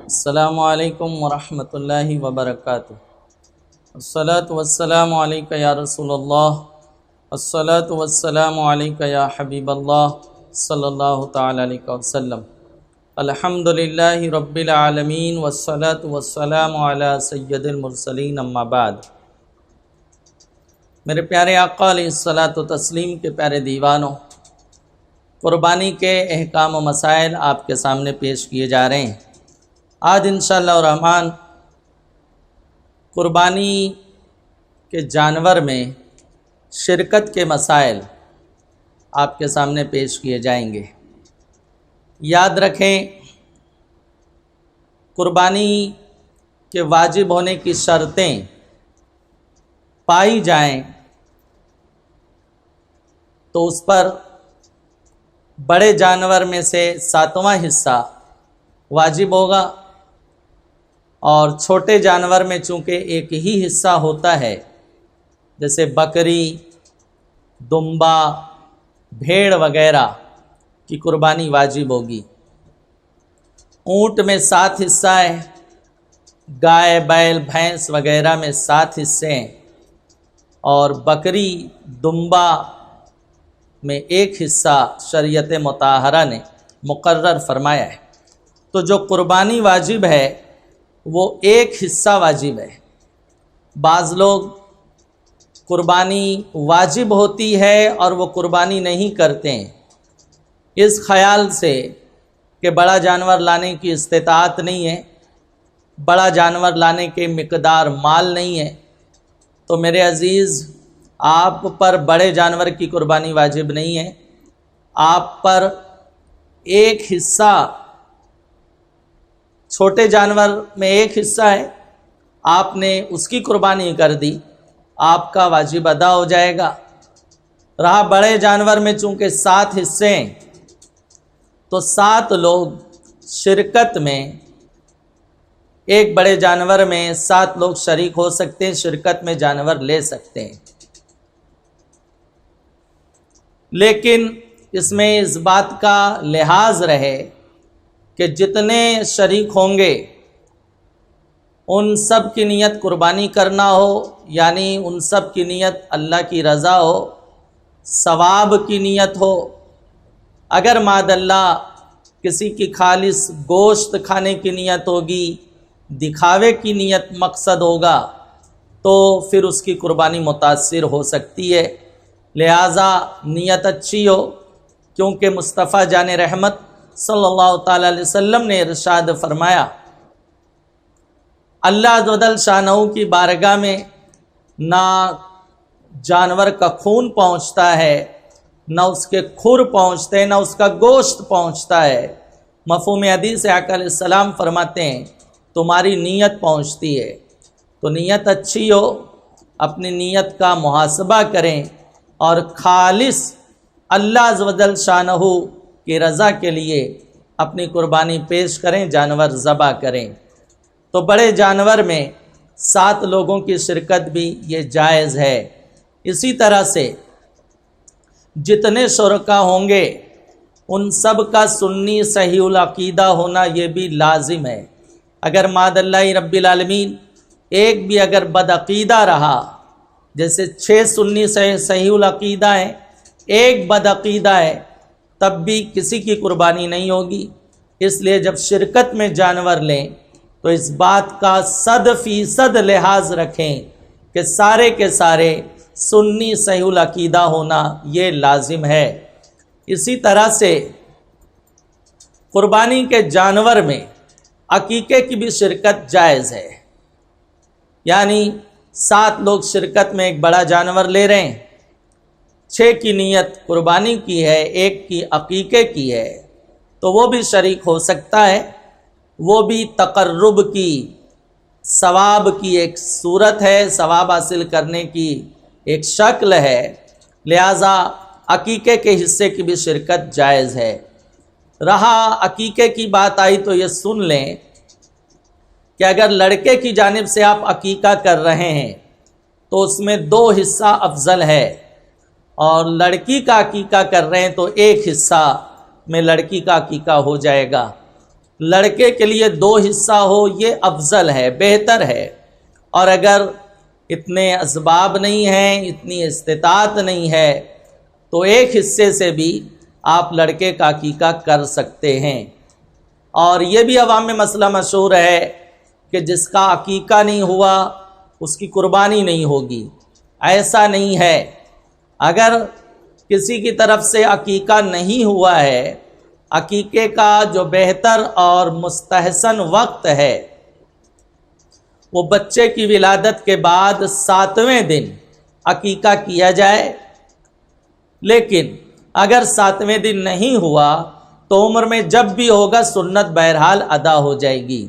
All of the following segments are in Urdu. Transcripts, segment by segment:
السلام علیکم ورحمۃ اللہ وبرکاتہ۔ الصلاۃ والسلام علیک یا رسول اللہ، الصلاۃ والسلام علیک یا حبیب اللہ صلی اللہ تعالی علیہ وسلم۔ الحمد للہ رب العالمین والصلاۃ والسلام علی سید المرسلین، اما بعد۔ میرے پیارے آقا علیہ الصلاۃ و تسلیم کے پیارے دیوانوں، قربانی کے احکام و مسائل آپ کے سامنے پیش کیے جا رہے ہیں۔ آج انشاءاللہ الرحمن قربانی کے جانور میں شرکت کے مسائل آپ کے سامنے پیش کیے جائیں گے۔ یاد رکھیں، قربانی کے واجب ہونے کی شرطیں پائی جائیں تو اس پر بڑے جانور میں سے 7واں حصہ واجب ہوگا، اور چھوٹے جانور میں چونکہ ایک ہی حصہ ہوتا ہے، جیسے بکری، دمبا، بھیڑ وغیرہ کی قربانی واجب ہوگی۔ اونٹ میں 7 حصہ ہے، گائے، بیل، بھینس وغیرہ میں 7 حصے ہیں، اور بکری، دمبا میں 1 حصہ شریعت مطہرہ نے مقرر فرمایا ہے۔ تو جو قربانی واجب ہے وہ 1 حصہ واجب ہے۔ بعض لوگ قربانی واجب ہوتی ہے اور وہ قربانی نہیں کرتے ہیں، اس خیال سے کہ بڑا جانور لانے کی استطاعت نہیں ہے، بڑا جانور لانے کے مقدار مال نہیں ہے۔ تو میرے عزیز، آپ پر بڑے جانور کی قربانی واجب نہیں ہے، آپ پر 1 حصہ، چھوٹے جانور میں 1 حصہ ہے، آپ نے اس کی قربانی کر دی، آپ کا واجب ادا ہو جائے گا۔ رہا بڑے جانور میں چونکہ 7 حصے ہیں، تو 7 لوگ شرکت میں، ایک بڑے جانور میں 7 لوگ شریک ہو سکتے ہیں، شرکت میں جانور لے سکتے ہیں۔ لیکن اس میں اس بات کا لحاظ رہے کہ جتنے شریک ہوں گے ان سب کی نیت قربانی کرنا ہو، یعنی ان سب کی نیت اللہ کی رضا ہو، ثواب کی نیت ہو۔ اگر معاذ اللہ کسی کی خالص گوشت کھانے کی نیت ہوگی، دکھاوے کی نیت مقصد ہوگا، تو پھر اس کی قربانی متاثر ہو سکتی ہے۔ لہٰذا نیت اچھی ہو، کیونکہ مصطفیٰ جان رحمت صلی اللہ تعالی علیہ وسلم نے ارشاد فرمایا، اللہ عز و جل شانہ کی بارگاہ میں نہ جانور کا خون پہنچتا ہے، نہ اس کے کھر پہنچتے، نہ اس کا گوشت پہنچتا ہے۔ مفہوم حدیث آقا علیہ السلام فرماتے ہیں تمہاری نیت پہنچتی ہے۔ تو نیت اچھی ہو، اپنی نیت کا محاسبہ کریں اور خالص اللہ عز و جل شانہ کی رضا کے لیے اپنی قربانی پیش کریں، جانور ذبح کریں۔ تو بڑے جانور میں 7 لوگوں کی شرکت بھی یہ جائز ہے۔ اسی طرح سے جتنے شرکا ہوں گے ان سب کا سنی صحیح العقیدہ ہونا یہ بھی لازم ہے۔ اگر معاذ اللہ رب العالمین ایک بھی اگر بدعقیدہ رہا، جیسے 6 سنی صحیح العقیدہ ہیں، ایک بدعقیدہ ہے، تب بھی کسی کی قربانی نہیں ہوگی۔ اس لیے جب شرکت میں جانور لیں تو اس بات کا 100% لحاظ رکھیں کہ سارے کے سارے سنی صحیح العقیدہ ہونا یہ لازم ہے۔ اسی طرح سے قربانی کے جانور میں عقیقے کی بھی شرکت جائز ہے، یعنی 7 لوگ شرکت میں ایک بڑا جانور لے رہے ہیں، 6 کی نیت قربانی کی ہے، 1 کی عقیقے کی ہے، تو وہ بھی شریک ہو سکتا ہے۔ وہ بھی تقرب کی، ثواب کی ایک صورت ہے، ثواب حاصل کرنے کی ایک شکل ہے، لہذا عقیقے کے حصے کی بھی شرکت جائز ہے۔ رہا عقیقے کی بات آئی تو یہ سن لیں کہ اگر لڑکے کی جانب سے آپ عقیقہ کر رہے ہیں تو اس میں 2 حصہ افضل ہے، اور لڑکی کا عقیقہ کر رہے ہیں تو 1 حصہ میں لڑکی کا عقیقہ ہو جائے گا۔ لڑکے کے لیے 2 حصہ ہو یہ افضل ہے، بہتر ہے، اور اگر اتنے اسباب نہیں ہیں، اتنی استطاعت نہیں ہے تو 1 حصے سے بھی آپ لڑکے کا عقیقہ کر سکتے ہیں۔ اور یہ بھی عوام میں مسئلہ مشہور ہے کہ جس کا عقیقہ نہیں ہوا اس کی قربانی نہیں ہوگی۔ ایسا نہیں ہے، اگر کسی کی طرف سے عقیقہ نہیں ہوا ہے، عقیقے کا جو بہتر اور مستحسن وقت ہے وہ بچے کی ولادت کے بعد 7ویں دن عقیقہ کیا جائے، لیکن اگر 7ویں دن نہیں ہوا تو عمر میں جب بھی ہوگا سنت بہرحال ادا ہو جائے گی۔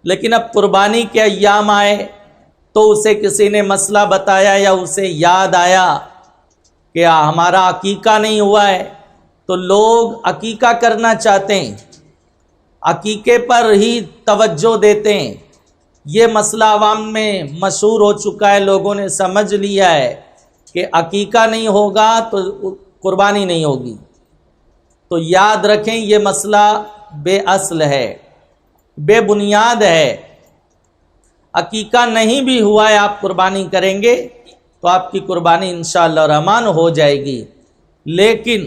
لیکن اب قربانی کے ایام آئے تو اسے کسی نے مسئلہ بتایا یا اسے یاد آیا کہ ہمارا عقیقہ نہیں ہوا ہے، تو لوگ عقیقہ کرنا چاہتے ہیں، عقیقے پر ہی توجہ دیتے ہیں۔ یہ مسئلہ عوام میں مشہور ہو چکا ہے، لوگوں نے سمجھ لیا ہے کہ عقیقہ نہیں ہوگا تو قربانی نہیں ہوگی۔ تو یاد رکھیں یہ مسئلہ بے اصل ہے، بے بنیاد ہے۔ عقیقہ نہیں بھی ہوا ہے، آپ قربانی کریں گے تو آپ کی قربانی انشاءاللہ الرحمن ہو جائے گی۔ لیکن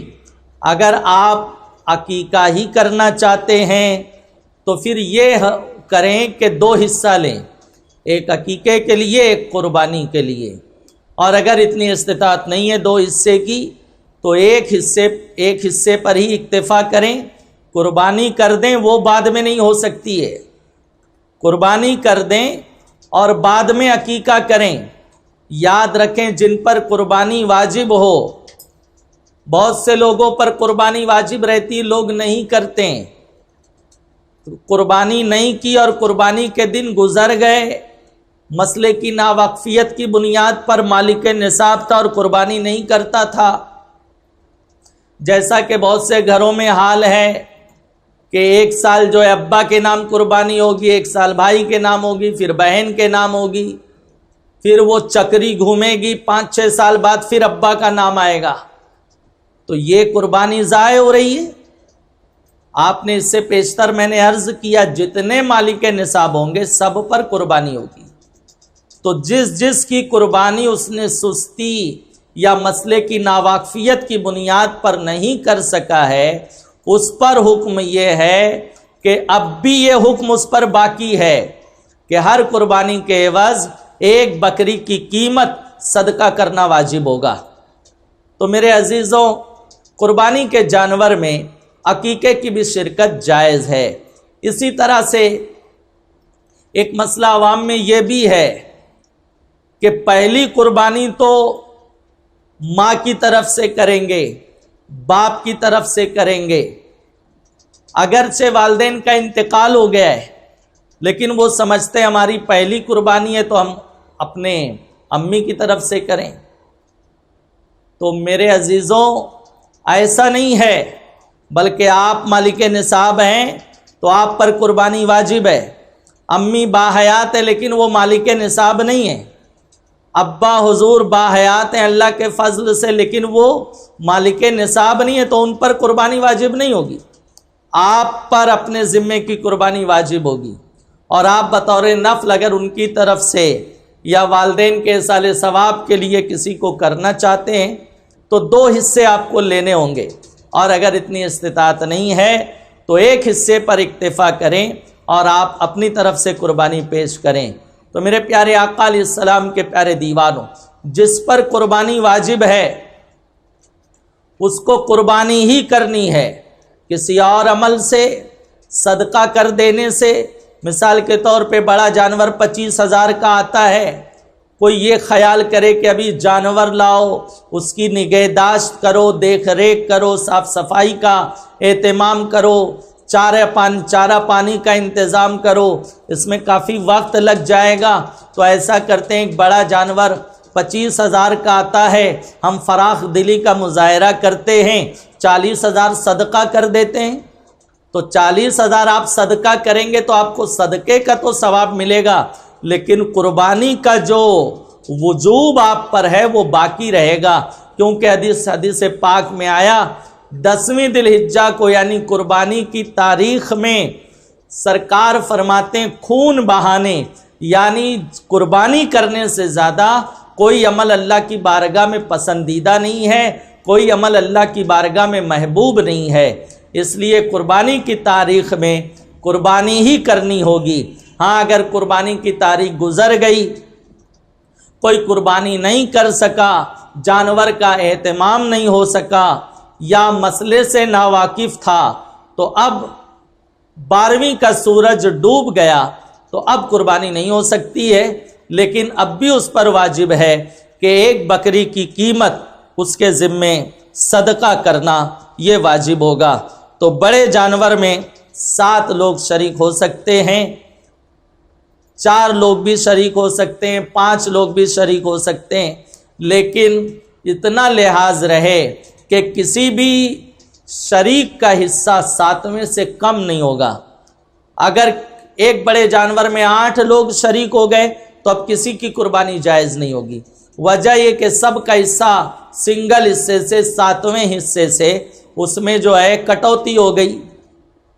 اگر آپ عقیقہ ہی کرنا چاہتے ہیں تو پھر یہ کریں کہ 2 حصہ لیں، ایک عقیقے کے لیے، ایک قربانی کے لیے۔ اور اگر اتنی استطاعت نہیں ہے 2 حصے کی تو ایک حصے پر ہی اکتفا کریں، قربانی کر دیں، وہ بعد میں نہیں ہو سکتی ہے۔ قربانی کر دیں اور بعد میں عقیقہ کریں۔ یاد رکھیں جن پر قربانی واجب ہو، بہت سے لوگوں پر قربانی واجب رہتی، لوگ نہیں کرتے، قربانی نہیں کی اور قربانی کے دن گزر گئے، مسئلے کی ناواقفیت کی بنیاد پر مالک نصاب تھا اور قربانی نہیں کرتا تھا۔ جیسا کہ بہت سے گھروں میں حال ہے کہ 1 سال جو ہے ابا کے نام قربانی ہوگی، 1 سال بھائی کے نام ہوگی، پھر بہن کے نام ہوگی، پھر وہ چکری گھومے گی، 5-6 سال بعد پھر ابا کا نام آئے گا، تو یہ قربانی ضائع ہو رہی ہے۔ آپ نے اس سے پیشتر میں نے عرض کیا جتنے مالک نصاب ہوں گے سب پر قربانی ہوگی، تو جس کی قربانی اس نے سستی یا مسئلے کی ناواقفیت کی بنیاد پر نہیں کر سکا ہے، اس پر حکم یہ ہے کہ اب بھی یہ حکم اس پر باقی ہے کہ ہر قربانی کے عوض 1 بکری کی قیمت صدقہ کرنا واجب ہوگا۔ تو میرے عزیزوں، قربانی کے جانور میں عقیقے کی بھی شرکت جائز ہے۔ اسی طرح سے ایک مسئلہ عوام میں یہ بھی ہے کہ پہلی قربانی تو ماں کی طرف سے کریں گے، باپ کی طرف سے کریں گے، اگرچہ والدین کا انتقال ہو گیا ہے لیکن وہ سمجھتے ہماری پہلی قربانی ہے تو ہم اپنے امی کی طرف سے کریں۔ تو میرے عزیزوں ایسا نہیں ہے، بلکہ آپ مالک نصاب ہیں تو آپ پر قربانی واجب ہے۔ امی باحیات ہے لیکن وہ مالک نصاب نہیں ہے، ابا حضور باحیات ہیں اللہ کے فضل سے لیکن وہ مالک نصاب نہیں ہے، تو ان پر قربانی واجب نہیں ہوگی، آپ پر اپنے ذمے کی قربانی واجب ہوگی۔ اور آپ بطور نفل اگر ان کی طرف سے یا والدین کے ایصال ثواب کے لیے کسی کو کرنا چاہتے ہیں تو 2 حصے آپ کو لینے ہوں گے، اور اگر اتنی استطاعت نہیں ہے تو 1 حصے پر اکتفا کریں اور آپ اپنی طرف سے قربانی پیش کریں۔ تو میرے پیارے آقا علیہ السلام کے پیارے دیوانوں، جس پر قربانی واجب ہے اس کو قربانی ہی کرنی ہے، کسی اور عمل سے، صدقہ کر دینے سے۔ مثال کے طور پہ بڑا جانور 25,000 کا آتا ہے، کوئی یہ خیال کرے کہ ابھی جانور لاؤ، اس کی نگہداشت کرو، دیکھ ریکھ کرو، صاف صفائی کا اہتمام کرو، چارہ پانی کا انتظام کرو، اس میں کافی وقت لگ جائے گا، تو ایسا کرتے ہیں ایک بڑا جانور 25,000 کا آتا ہے، ہم فراخ دلی کا مظاہرہ کرتے ہیں، 40,000 صدقہ کر دیتے ہیں۔ تو 40,000 آپ صدقہ کریں گے تو آپ کو صدقے کا تو ثواب ملے گا، لیکن قربانی کا جو وجوب آپ پر ہے وہ باقی رہے گا، کیونکہ حدیث پاک میں آیا 10ویں ذی الحجہ کو یعنی قربانی کی تاریخ میں سرکار فرماتے ہیں خون بہانے یعنی قربانی کرنے سے زیادہ کوئی عمل اللہ کی بارگاہ میں پسندیدہ نہیں ہے، کوئی عمل اللہ کی بارگاہ میں محبوب نہیں ہے۔ اس لیے قربانی کی تاریخ میں قربانی ہی کرنی ہوگی۔ ہاں اگر قربانی کی تاریخ گزر گئی، کوئی قربانی نہیں کر سکا، جانور کا اہتمام نہیں ہو سکا یا مسئلے سے ناواقف تھا، تو اب 12ویں کا سورج ڈوب گیا تو اب قربانی نہیں ہو سکتی ہے، لیکن اب بھی اس پر واجب ہے کہ ایک بکری کی قیمت اس کے ذمے صدقہ کرنا یہ واجب ہوگا۔ تو بڑے جانور میں 7 لوگ شریک ہو سکتے ہیں، 4 لوگ بھی شریک ہو سکتے ہیں، 5 لوگ بھی شریک ہو سکتے ہیں، لیکن اتنا لحاظ رہے کہ کسی بھی شریک کا حصہ 7ویں سے کم نہیں ہوگا۔ اگر ایک بڑے جانور میں 8 لوگ شریک ہو گئے تو اب کسی کی قربانی جائز نہیں ہوگی۔ وجہ یہ کہ سب کا حصہ سنگل حصے سے 7ویں حصے سے اس میں جو ہے کٹوتی ہو گئی،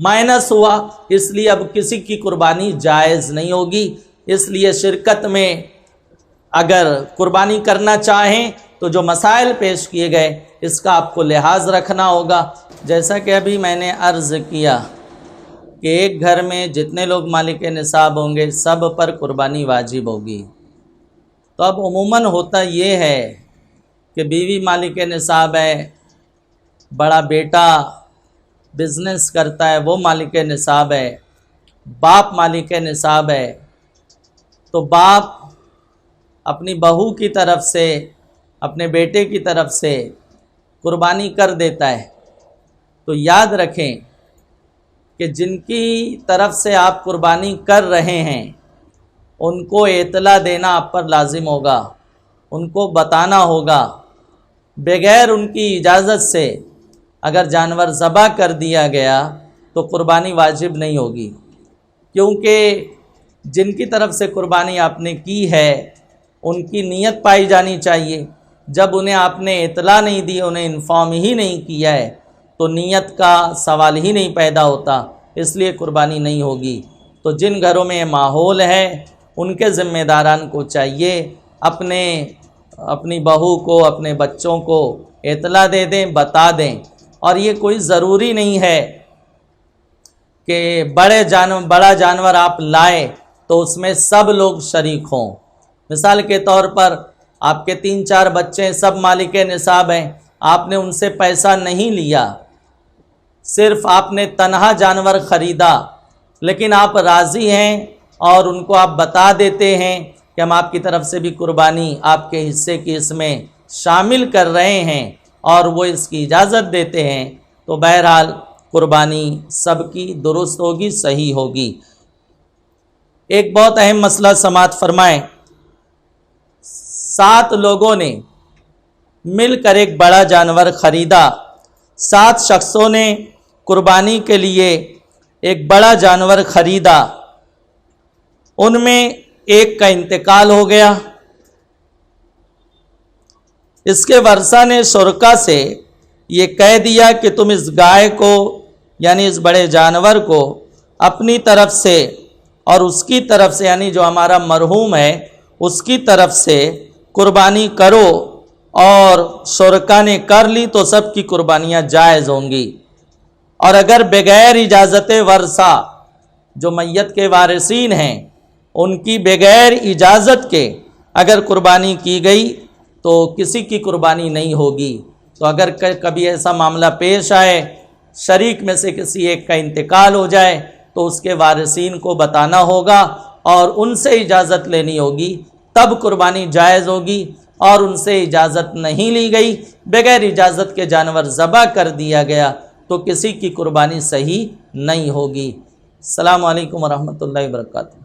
مائنس ہوا، اس لیے اب کسی کی قربانی جائز نہیں ہوگی۔ اس لیے شرکت میں اگر قربانی کرنا چاہیں تو جو مسائل پیش کیے گئے اس کا آپ کو لحاظ رکھنا ہوگا۔ جیسا کہ ابھی میں نے عرض کیا کہ ایک گھر میں جتنے لوگ مالک نصاب ہوں گے سب پر قربانی واجب ہوگی۔ تو اب عموماً ہوتا یہ ہے کہ بیوی مالک نصاب ہے، بڑا بیٹا بزنس کرتا ہے وہ مالک نصاب ہے، باپ مالک نصاب ہے، تو باپ اپنی بہو کی طرف سے اپنے بیٹے کی طرف سے قربانی کر دیتا ہے۔ تو یاد رکھیں کہ جن کی طرف سے آپ قربانی کر رہے ہیں ان کو اطلاع دینا آپ پر لازم ہوگا، ان کو بتانا ہوگا۔ بغیر ان کی اجازت سے اگر جانور ذبح کر دیا گیا تو قربانی واجب نہیں ہوگی، کیونکہ جن کی طرف سے قربانی آپ نے کی ہے ان کی نیت پائی جانی چاہیے۔ جب انہیں آپ نے اطلاع نہیں دی، انہیں انفارم ہی نہیں کیا ہے تو نیت کا سوال ہی نہیں پیدا ہوتا، اس لیے قربانی نہیں ہوگی۔ تو جن گھروں میں یہ ماحول ہے ان کے ذمہ داران کو چاہیے اپنی بہو کو اپنے بچوں کو اطلاع دے دیں، بتا دیں۔ اور یہ کوئی ضروری نہیں ہے کہ بڑا جانور آپ لائیں تو اس میں سب لوگ شریک ہوں۔ مثال کے طور پر آپ کے 3-4 بچے سب مالک نصاب ہیں، آپ نے ان سے پیسہ نہیں لیا، صرف آپ نے تنہا جانور خریدا، لیکن آپ راضی ہیں اور ان کو آپ بتا دیتے ہیں کہ ہم آپ کی طرف سے بھی قربانی آپ کے حصے کی اس میں شامل کر رہے ہیں اور وہ اس کی اجازت دیتے ہیں، تو بہرحال قربانی سب کی درست ہوگی، صحیح ہوگی۔ ایک بہت اہم مسئلہ سماعت فرمائیں، 7 لوگوں نے مل کر ایک بڑا جانور خریدا، 7 شخصوں نے قربانی کے لیے ایک بڑا جانور خریدا، ان میں ایک کا انتقال ہو گیا۔ اس کے ورثہ نے شرکا سے یہ کہہ دیا کہ تم اس گائے کو یعنی اس بڑے جانور کو اپنی طرف سے اور اس کی طرف سے یعنی جو ہمارا مرحوم ہے اس کی طرف سے قربانی کرو، اور شرکا نے کر لی تو سب کی قربانیاں جائز ہوں گی۔ اور اگر بغیر اجازت ورثہ جو میت کے وارثین ہیں ان کی بغیر اجازت کے اگر قربانی کی گئی تو کسی کی قربانی نہیں ہوگی۔ تو اگر کبھی ایسا معاملہ پیش آئے، شریک میں سے کسی ایک کا انتقال ہو جائے تو اس کے وارثین کو بتانا ہوگا اور ان سے اجازت لینی ہوگی، تب قربانی جائز ہوگی۔ اور ان سے اجازت نہیں لی گئی، بغیر اجازت کے جانور ذبح کر دیا گیا تو کسی کی قربانی صحیح نہیں ہوگی۔ السلام علیکم ورحمۃ اللہ وبرکاتہ۔